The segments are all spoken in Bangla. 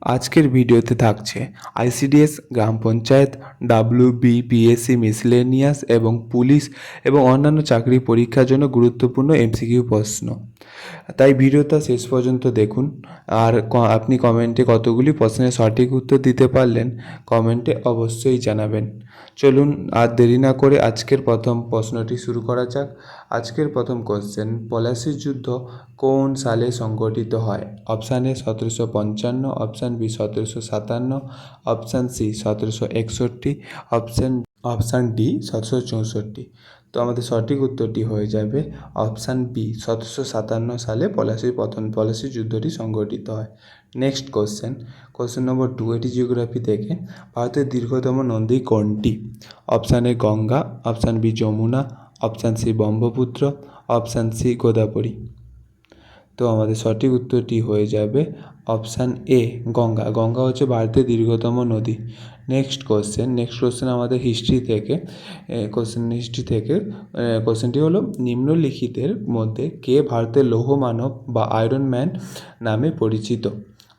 আজকের ভিডিওতে থাকছে আইসিডিএস, গ্রাম পঞ্চায়েত, ডাব্লিউবিপিএসসি মিসলেনিয়াস এবং পুলিশ এবং অন্যান্য চাকরি পরীক্ষার জন্য গুরুত্বপূর্ণ এমসিকিউ প্রশ্ন। তাই ভিডিওটা শেষ পর্যন্ত দেখুন। আর আপনি কমেন্টে কতগুলি প্রশ্নের সঠিক উত্তর দিতে পারলেন কমেন্টে অবশ্যই জানাবেন। চলুন আর দেরি না করে আজকের প্রথম প্রশ্নটি শুরু করা যাক। আজকের প্রথম কোশ্চেন, পলাশির যুদ্ধ কোন সালে সংগঠিত হয়? Option A 1755, option B 1757, option C 1761, option D 1764। তো আমাদের সঠিক উত্তরটি হয়ে যাবে অপশান বি, 1757 সালে পলাশির যুদ্ধটি সংগঠিত হয়। নেক্সট কোশ্চেন নম্বর 2, এটি জিওগ্রাফি থেকে। ভারতের দীর্ঘতম নদী কোনটি? Option A Ganga, option B Yamuna, option C Brahmaputra, option C Godavari. তো আমাদের সঠিক উত্তরটি হয়ে যাবে অপশান এ গঙ্গা। গঙ্গা হচ্ছে ভারতের দীর্ঘতম নদী। নেক্সট কোশ্চেন আমাদের হিস্ট্রি থেকে। কোশ্চেনটি হলো, নিম্নলিখিতের মধ্যে কে ভারতের লৌহ মানব বা আয়রন ম্যান নামে পরিচিত?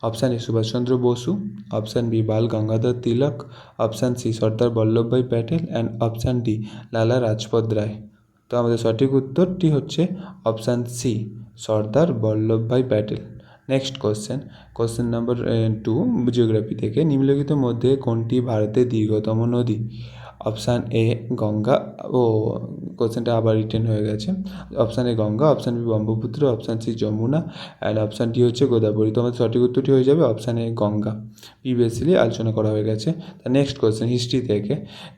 Option A Subhash Chandra Bose, option B Bal Gangadhar Tilak, option C Sardar Vallabhbhai Patel and option D Lala Lajpat Rai. তো আমাদের সঠিক উত্তরটি হচ্ছে option C, Sardar Vallabhbhai Patel. Next question number 2, geography থেকে। নিম্নলিখিতের মধ্যে কোনটি ভারতের দীর্ঘতম নদী? অপশান এ গঙ্গা, কোশ্চেনটা আবার রিটেন হয়ে গেছে। Option A Ganga, option B Brahmaputra, option C Yamuna and option D হচ্ছে গোদাবরী। তো আমাদের সঠিক উত্তরটি হয়ে যাবে অপশান এ গঙ্গা। প্রিভিয়াসলি আলোচনা করা হয়ে গেছে। নেক্সট কোশ্চেন হিস্ট্রি থেকে।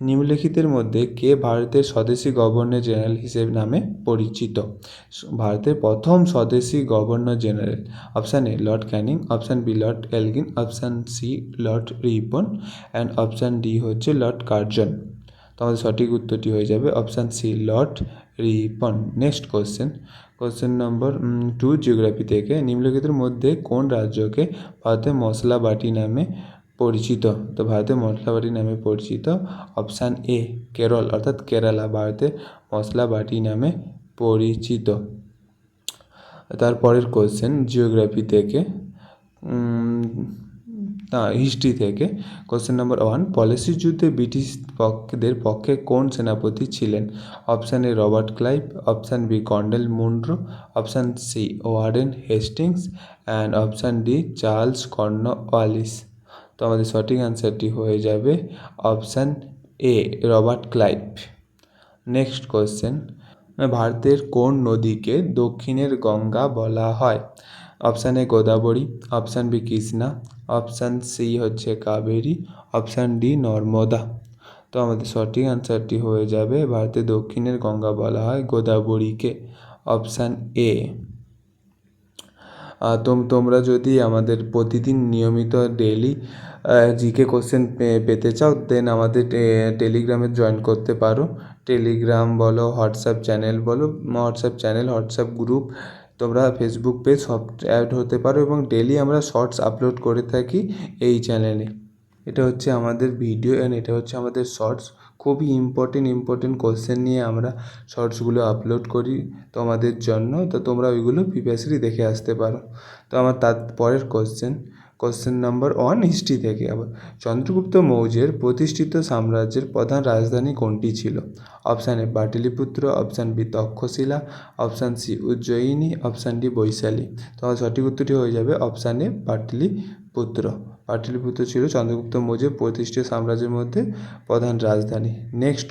নিম্নলিখিতের মধ্যে কে ভারতের স্বদেশী গভর্নর জেনারেল হিসেবে নামে পরিচিত? ভারতের প্রথম স্বদেশী governor general. Option A Lord Canning, option B Lord Elgin, option C Lord Ripon and option D হচ্ছে লর্ড কার্জন। তো আমাদের সঠিক উত্তরটি হয়ে যাবে option C Lord Ripon. Next question number 2, geography থেকে। নিম্নলিখিতের মধ্যে কোন রাজ্যকে ভারতের মশলা বাটি নামে পরিচিত? তো ভারতের মশলা বাটি নামে পরিচিত অপশান এ কেরল, অর্থাৎ কেরালা ভারতের মশলা বাটি নামে পরিচিত। তারপরের কোশ্চেন জিওগ্রাফি থেকে, হিস্ট্রি থেকে। কোশ্চেন নম্বর 1, পলাশির যুদ্ধে ব্রিটিশদের পক্ষে কোন সেনাপতি ছিলেন? Option A Robert Clive, option B colonel Munro, option C Warren Hastings and option D Charles Cornwallis. তো আমাদের সঠিক অ্যান্সারটি হয়ে যাবে option A Robert Clive. Next question, ভারতের কোন নদীকে দক্ষিণের গঙ্গা বলা হয়? Option A Godavari, option B Krishna, option C হচ্ছে কাবেরী, অপশান ডি নর্মদা। তো আমাদের সঠিক অ্যান্সারটি হয়ে যাবে ভারতের দক্ষিণের গঙ্গা বলা হয় গোদাবরীকে, অপশান এ। তোমরা যদি আমাদের প্রতিদিন নিয়মিত ডেইলি জিকে কোশ্চেন পেতে চাও, দেন আমাদের টেলিগ্রামে জয়েন করতে পারো। টেলিগ্রাম বলো, হোয়াটসঅ্যাপ চ্যানেল, হোয়াটসঅ্যাপ গ্রুপ, তোমরা ফেসবুক পেজ সব অ্যাড হতে পারো এবং ডেইলি আমরা শর্টস আপলোড করে থাকি এই চ্যানেলে। এটা হচ্ছে আমাদের ভিডিও অ্যান্ড এটা হচ্ছে আমাদের শর্টস। খুবই ইম্পর্টেন্ট কোশ্চেন নিয়ে আমরা শর্টসগুলো আপলোড করি তোমাদের জন্য। তো তোমরা ওইগুলো প্রিভিয়াসলি দেখে আসতে পারো। তো আমার তারপরের কোশ্চেন নাম্বার 1, হিস্ট্রি থেকে আবার। চন্দ্রগুপ্ত মৌর্যের প্রতিষ্ঠিত সাম্রাজ্যের প্রধান রাজধানী কোনটি ছিল? Option A Pataliputra, option B Taxila, option C Ujjayini, option D Vaishali. তো আমার সঠিক উত্তরটি হয়ে যাবে অপশান এ পাটলিপুত্র ছিল চন্দ্রগুপ্ত মৌর্যের প্রতিষ্ঠিত সাম্রাজ্যের মধ্যে প্রধান রাজধানী। নেক্সট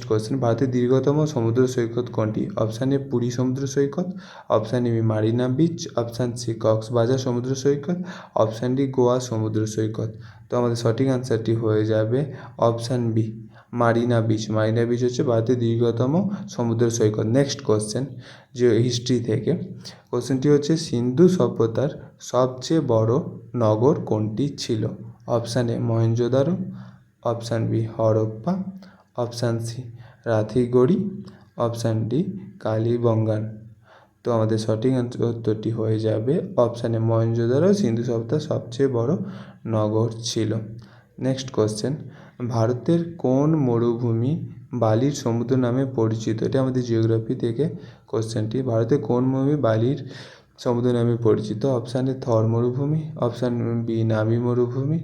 কোশ্চেন, ভারতের দীর্ঘতম সমুদ্র সৈকত কোনটি? অপশান এ পুরী সমুদ্র সৈকত, option B Marina beach, option C Cox's Bazar সমুদ্র সৈকত, অপশান ডি গোয়া সমুদ্র সৈকত। তো আমাদের সঠিক অ্যান্সারটি হয়ে যাবে অপশান বি মারিনা বিচ হচ্ছে ভারতের দীর্ঘতম সমুদ্র সৈকত। নেক্সট কোশ্চেন যে হিস্ট্রি থেকে। কোশ্চেনটি হচ্ছে, সিন্ধু সভ্যতার সবচেয়ে বড় নগর কোনটি ছিল? Option A Mohenjodaro, option B Harappa, option C Rakhigarhi, option D Kalibangan. তো আমাদের সঠিক উত্তরটি হয়ে যাবে অপশান এ মহেঞ্জোদারো সিন্ধু সভ্যতার সবচেয়ে বড় নগর ছিল। নেক্সট কোশ্চেন, ভারতের কোন মরুভূমি বালির সমুদ্র নামে পরিচিত? এটা আমাদের জিওগ্রাফি থেকে কোশ্চেনটি। ভারতের কোন মরুভূমি বালির সমুদ্র নামে পরিচিত? অপশান এ থর মরুভূমি, অপশান বি নামি মরুভূমি,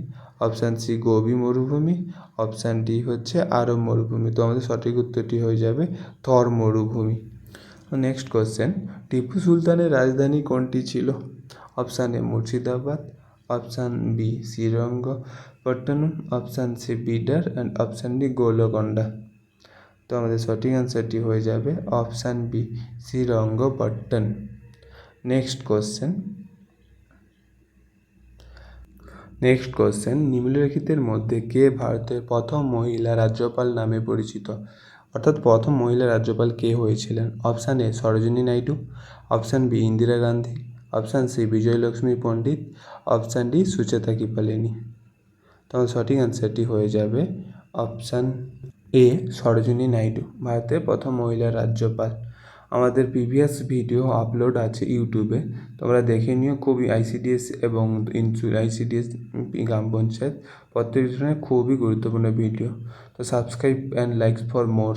অপশান সি গোবি মরুভূমি, অপশান ডি হচ্ছে আরব মরুভূমি। তো আমাদের সঠিক উত্তরটি হয়ে যাবে থর মরুভূমি। নেক্সট কোশ্চেন, টিপু সুলতানের রাজধানী কোনটি ছিল? Option A Murshidabad, option B Srirangapatnam, option C Bidar and option D Golconda. তো আমাদের সঠিক অ্যান্সারটি হয়ে যাবে option B Srirangapatna. Next question, নিম্নলিখিতের মধ্যে কে ভারতের প্রথম মহিলা রাজ্যপাল নামে পরিচিত? অর্থাৎ প্রথম মহিলা রাজ্যপাল কে হয়েছিলেন? Option A Sarojini Naidu, option B Indira Gandhi, option C Vijayalakshmi Pandit, option D Sucheta Kripalani. তো সঠিক অ্যান্সারটি হয়ে যাবে অপশান এ সরোজিনী নাইডু, ভারতের প্রথম মহিলা রাজ্যপাল। আমাদের প্রিভিয়াস ভিডিও আপলোড আছে ইউটিউবে, তোমরা দেখে নিও। খুবই আইসিডিএস এবং আইসিডিএস গ্রাম পঞ্চায়েত প্রত্যেকটি খুবই গুরুত্বপূর্ণ ভিডিও। তো subscribe and likes for more.